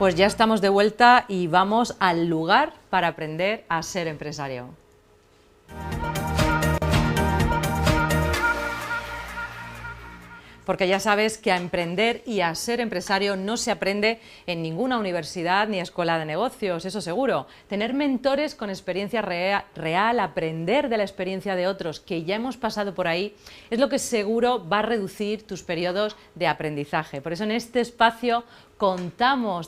Pues ya estamos de vuelta y vamos al lugar para aprender a ser empresario. Porque ya sabes que a emprender y a ser empresario no se aprende en ninguna universidad ni escuela de negocios, eso seguro. Tener mentores con experiencia real, aprender de la experiencia de otros que ya hemos pasado por ahí, es lo que seguro va a reducir tus periodos de aprendizaje. Por eso en este espacio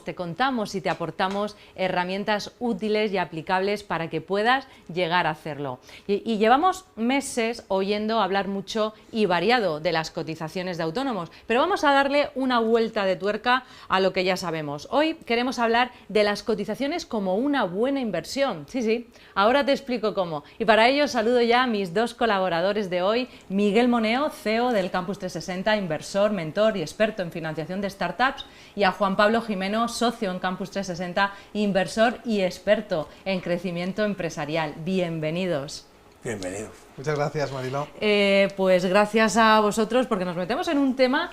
te contamos y te aportamos herramientas útiles y aplicables para que puedas llegar a hacerlo. Y llevamos meses oyendo hablar mucho y variado de las cotizaciones de autónomos, pero vamos a darle una vuelta de tuerca a lo que ya sabemos. Hoy queremos hablar de las cotizaciones como una buena inversión. Sí, ahora te explico cómo. Y para ello saludo ya a mis dos colaboradores de hoy, Miguel Moneo, CEO del Campus 360, inversor, mentor y experto en financiación de startups, y a Juan Pablo Jimeno, socio en Campus 360, inversor y experto en crecimiento empresarial. Bienvenidos. Bienvenido. Muchas gracias, Mariló. Pues gracias a vosotros, porque nos metemos en un tema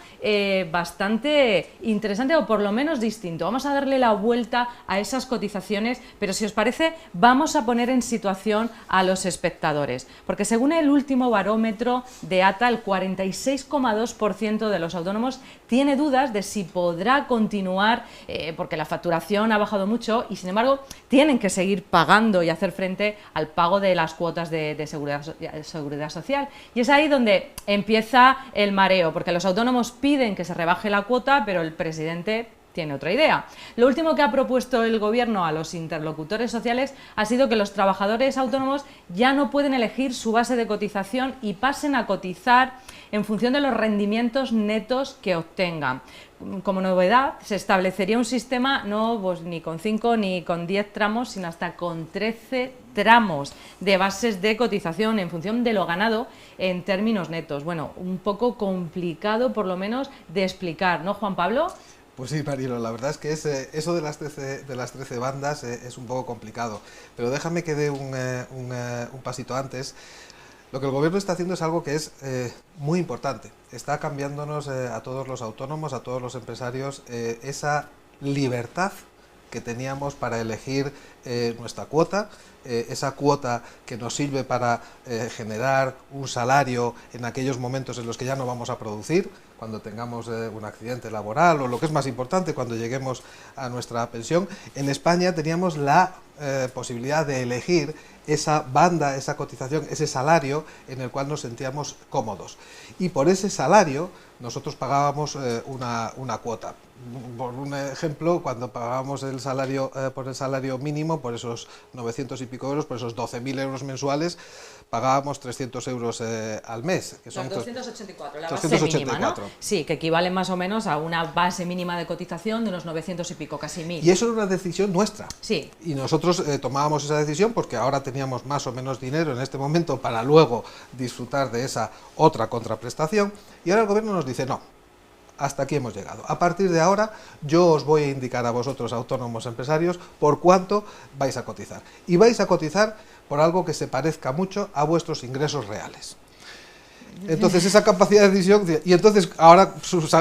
bastante interesante, o por lo menos distinto. Vamos a darle la vuelta a esas cotizaciones, pero si os parece, vamos a poner en situación a los espectadores, porque según el último barómetro de ATA, el 46,2% de los autónomos tiene dudas de si podrá continuar, porque la facturación ha bajado mucho y, sin embargo, tienen que seguir pagando y hacer frente al pago de las cuotas de seguridad social. Y es ahí donde empieza el mareo, porque los autónomos piden que se rebaje la cuota, pero el presidente tiene otra idea. Lo último que ha propuesto el gobierno a los interlocutores sociales ha sido que los trabajadores autónomos ya no pueden elegir su base de cotización y pasen a cotizar en función de los rendimientos netos que obtengan. Como novedad, se establecería un sistema no pues, ni con 5 ni con 10 tramos, sino hasta con 13 tramos de bases de cotización en función de lo ganado en términos netos. Bueno, un poco complicado por lo menos de explicar, ¿no, Juan Pablo? Pues sí, Marilo, la verdad es que eso de las 13 bandas es un poco complicado, pero déjame que dé un pasito antes. Lo que el gobierno está haciendo es algo que es muy importante. Está cambiándonos a todos los autónomos, a todos los empresarios, esa libertad que teníamos para elegir nuestra cuota, esa cuota que nos sirve para generar un salario en aquellos momentos en los que ya no vamos a producir, cuando tengamos un accidente laboral o lo que es más importante, cuando lleguemos a nuestra pensión. En España teníamos la posibilidad de elegir esa banda, esa cotización, ese salario en el cual nos sentíamos cómodos. Y por ese salario nosotros pagábamos una cuota. Por un ejemplo, cuando pagábamos el salario por el salario mínimo, por esos 900 y pico euros, por esos 12.000 euros mensuales, pagábamos 300 euros al mes. Que son 284, la base mínima, ¿no? Sí, que equivale más o menos a una base mínima de cotización de unos 900 y pico, casi 1.000. Y eso era una decisión nuestra. Sí. Y nosotros tomábamos esa decisión porque ahora teníamos más o menos dinero en este momento para luego disfrutar de esa otra contraprestación. Y ahora el gobierno nos dice, no, hasta aquí hemos llegado. A partir de ahora yo os voy a indicar a vosotros, autónomos empresarios, por cuánto vais a cotizar. Y vais a cotizar por algo que se parezca mucho a vuestros ingresos reales. Entonces esa capacidad de decisión, y entonces ahora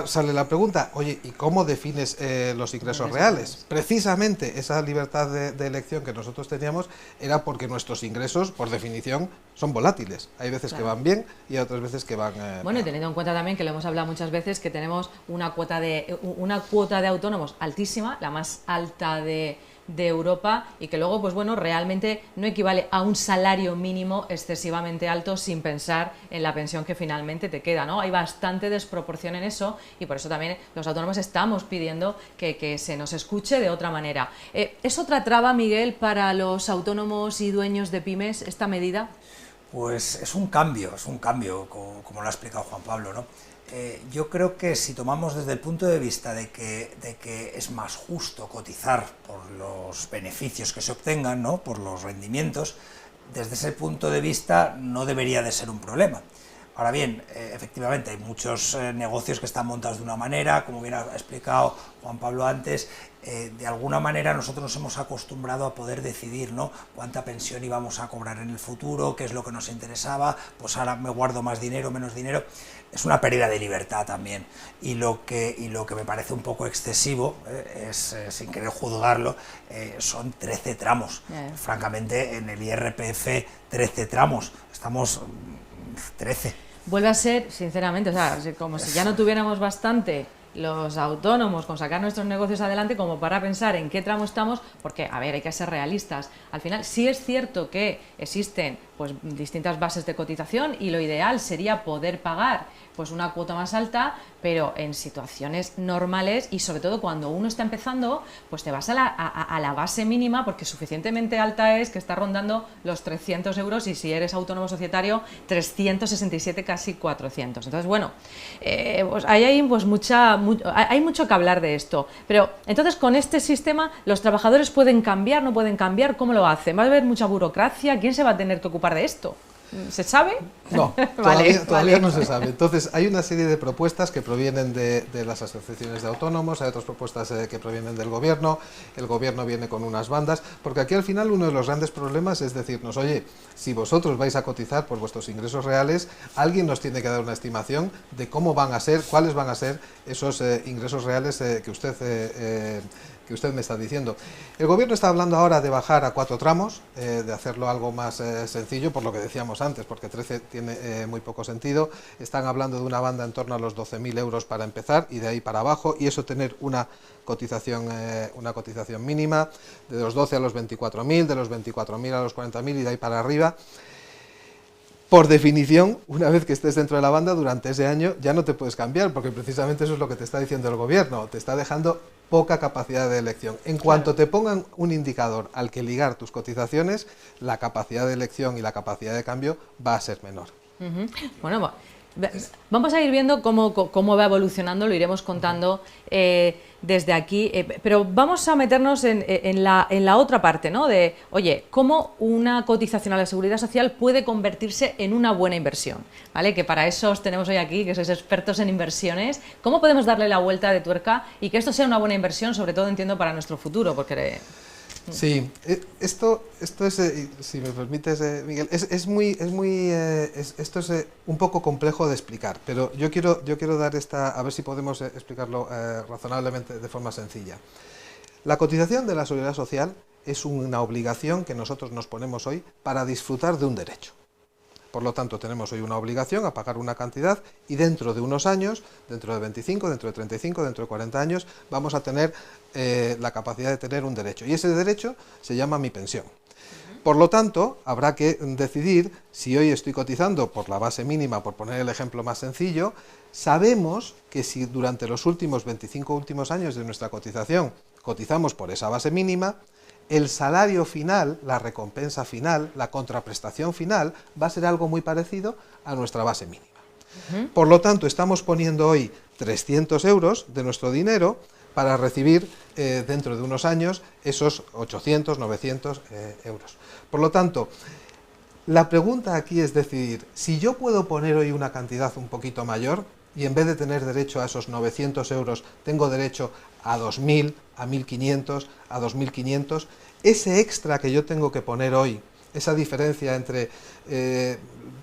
sale la pregunta, oye, ¿y cómo defines los ingresos reales? Precisamente esa libertad de elección que nosotros teníamos era porque nuestros ingresos, por definición, son volátiles. Hay veces que van bien y hay otras veces que van... Bueno, y teniendo en cuenta también que lo hemos hablado muchas veces, que tenemos una cuota de autónomos altísima, la más alta de Europa, y que luego, pues bueno, realmente no equivale a un salario mínimo excesivamente alto sin pensar en la pensión que finalmente te queda, ¿no? Hay bastante desproporción en eso y por eso también los autónomos estamos pidiendo que se nos escuche de otra manera. ¿Es otra traba, Miguel, para los autónomos y dueños de pymes esta medida? Pues es un cambio, como lo ha explicado Juan Pablo, ¿no? Yo creo que si tomamos desde el punto de vista de que es más justo cotizar por los beneficios que se obtengan, ¿no? Por los rendimientos, desde ese punto de vista no debería de ser un problema. Ahora bien, efectivamente hay muchos negocios que están montados de una manera, como bien ha explicado Juan Pablo antes. De alguna manera nosotros nos hemos acostumbrado a poder decidir, ¿no?, cuánta pensión íbamos a cobrar en el futuro, qué es lo que nos interesaba, pues ahora me guardo más dinero, menos dinero. Es una pérdida de libertad también, y lo que me parece un poco excesivo, es, sin querer juzgarlo, son 13 tramos. Francamente, en el IRPF 13 tramos, estamos 13. Vuelve a ser, sinceramente, o sea, como si ya no tuviéramos bastante los autónomos con sacar nuestros negocios adelante como para pensar en qué tramo estamos, porque, a ver, hay que ser realistas. Al final, sí es cierto que existen pues distintas bases de cotización y lo ideal sería poder pagar pues una cuota más alta, pero en situaciones normales y sobre todo cuando uno está empezando, pues te vas a la base mínima, porque suficientemente alta es que está rondando los 300 euros y si eres autónomo societario 367, casi 400. Entonces, bueno, pues hay pues hay mucho que hablar de esto, pero entonces con este sistema los trabajadores pueden cambiar, no pueden cambiar, ¿cómo lo hacen? ¿Va a haber mucha burocracia? ¿Quién se va a tener que ocupar de esto? ¿Se sabe? No, todavía no se sabe. Entonces, hay una serie de propuestas que provienen de las asociaciones de autónomos, hay otras propuestas que provienen del gobierno, el gobierno viene con unas bandas, porque aquí al final uno de los grandes problemas es decirnos, oye, si vosotros vais a cotizar por vuestros ingresos reales, alguien nos tiene que dar una estimación de cómo van a ser, cuáles van a ser esos ingresos reales que usted me está diciendo. El gobierno está hablando ahora de bajar a 4 tramos, de hacerlo algo más sencillo, por lo que decíamos antes, porque 13 tiene muy poco sentido. Están hablando de una banda en torno a los 12.000 euros para empezar y de ahí para abajo, y eso tener una cotización mínima, de los 12 a los 24.000, de los 24.000 a los 40.000 y de ahí para arriba. Por definición, una vez que estés dentro de la banda, durante ese año ya no te puedes cambiar, porque precisamente eso es lo que te está diciendo el gobierno, te está dejando poca capacidad de elección. En cuanto te pongan un indicador al que ligar tus cotizaciones, la capacidad de elección y la capacidad de cambio va a ser menor. Bueno, vamos a ir viendo cómo va evolucionando, lo iremos contando desde aquí, pero vamos a meternos en la otra parte, ¿no? De, oye, cómo una cotización a la Seguridad Social puede convertirse en una buena inversión, ¿vale? Que para eso os tenemos hoy aquí, que sois expertos en inversiones. ¿Cómo podemos darle la vuelta de tuerca y que esto sea una buena inversión, sobre todo, entiendo, para nuestro futuro? Porque... Sí, esto es, si me permites, Miguel, esto es un poco complejo de explicar, pero yo quiero dar a ver si podemos explicarlo razonablemente de forma sencilla. La cotización de la Seguridad Social es una obligación que nosotros nos ponemos hoy para disfrutar de un derecho. Por lo tanto, tenemos hoy una obligación a pagar una cantidad y dentro de unos años, dentro de 25, dentro de 35, dentro de 40 años, vamos a tener la capacidad de tener un derecho. Y ese derecho se llama mi pensión. Por lo tanto, habrá que decidir si hoy estoy cotizando por la base mínima, por poner el ejemplo más sencillo. Sabemos que si durante los 25 últimos años de nuestra cotización cotizamos por esa base mínima, el salario final, la recompensa final, la contraprestación final, va a ser algo muy parecido a nuestra base mínima. Por lo tanto, estamos poniendo hoy 300 euros de nuestro dinero para recibir dentro de unos años esos 800, 900 euros. Por lo tanto, la pregunta aquí es decidir, si yo puedo poner hoy una cantidad un poquito mayor y en vez de tener derecho a esos 900 euros, tengo derecho a 2.000, a 1.500, a 2.500, ese extra que yo tengo que poner hoy, esa diferencia entre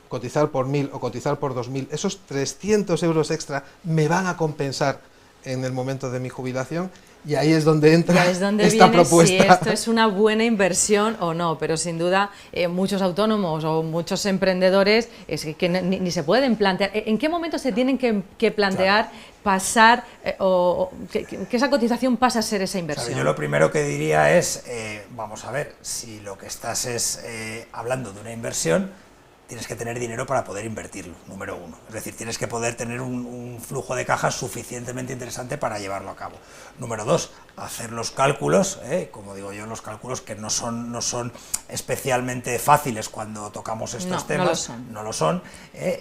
cotizar por 1.000 o cotizar por 2.000, esos 300 euros extra me van a compensar en el momento de mi jubilación, y ahí es donde entra esta propuesta. Si esto es una buena inversión o no, pero sin duda muchos autónomos o muchos emprendedores es que ni se pueden plantear. ¿En qué momento se tienen que plantear pasar o que esa cotización pase a ser esa inversión? Yo lo primero que diría es, vamos a ver, si lo que estás es hablando de una inversión, tienes que tener dinero para poder invertirlo, número uno. Es decir, tienes que poder tener un flujo de caja suficientemente interesante para llevarlo a cabo. Número dos, hacer los cálculos, como digo yo, los cálculos que no son especialmente fáciles cuando tocamos estos temas, no lo son,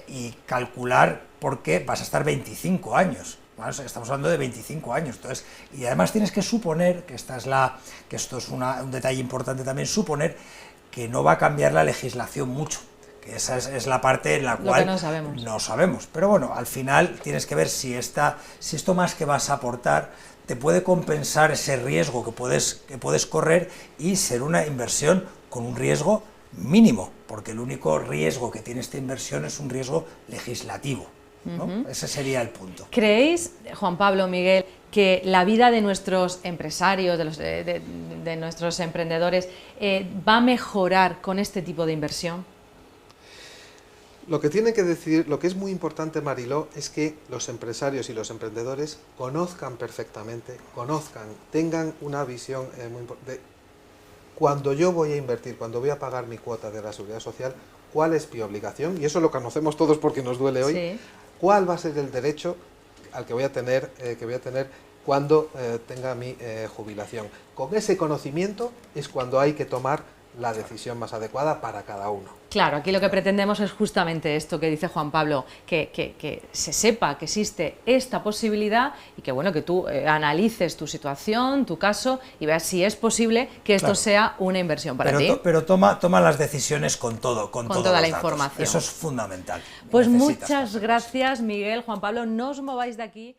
y calcular por qué vas a estar 25 años. Bueno, estamos hablando de 25 años, entonces, y además tienes que suponer, que esto es un detalle importante también, suponer que no va a cambiar la legislación mucho, que esa es la parte en la Lo cual que no sabemos. no sabemos. Pero bueno, al final tienes que ver si esto más que vas a aportar te puede compensar ese riesgo que puedes correr y ser una inversión con un riesgo mínimo, porque el único riesgo que tiene esta inversión es un riesgo legislativo, ¿no? Ese sería el punto. ¿Creéis, Juan Pablo, Miguel, que la vida de nuestros empresarios, de nuestros emprendedores, va a mejorar con este tipo de inversión? Lo que tiene que decir, lo que es muy importante, Mariló, es que los empresarios y los emprendedores conozcan perfectamente, tengan una visión muy importante. Cuando yo voy a invertir, cuando voy a pagar mi cuota de la Seguridad Social, ¿cuál es mi obligación? Y eso lo conocemos todos porque nos duele hoy. Sí. ¿Cuál va a ser el derecho al que voy a tener cuando tenga mi jubilación? Con ese conocimiento es cuando hay que tomar la decisión más adecuada para cada uno. Claro, aquí lo que pretendemos es justamente esto que dice Juan Pablo, que se sepa que existe esta posibilidad y que, bueno, que tú analices tu situación, tu caso y veas si es posible que esto sea una inversión para ti. Pero toma las decisiones con toda la información. Eso es fundamental. Pues muchas gracias, Miguel, Juan Pablo, no os mováis de aquí.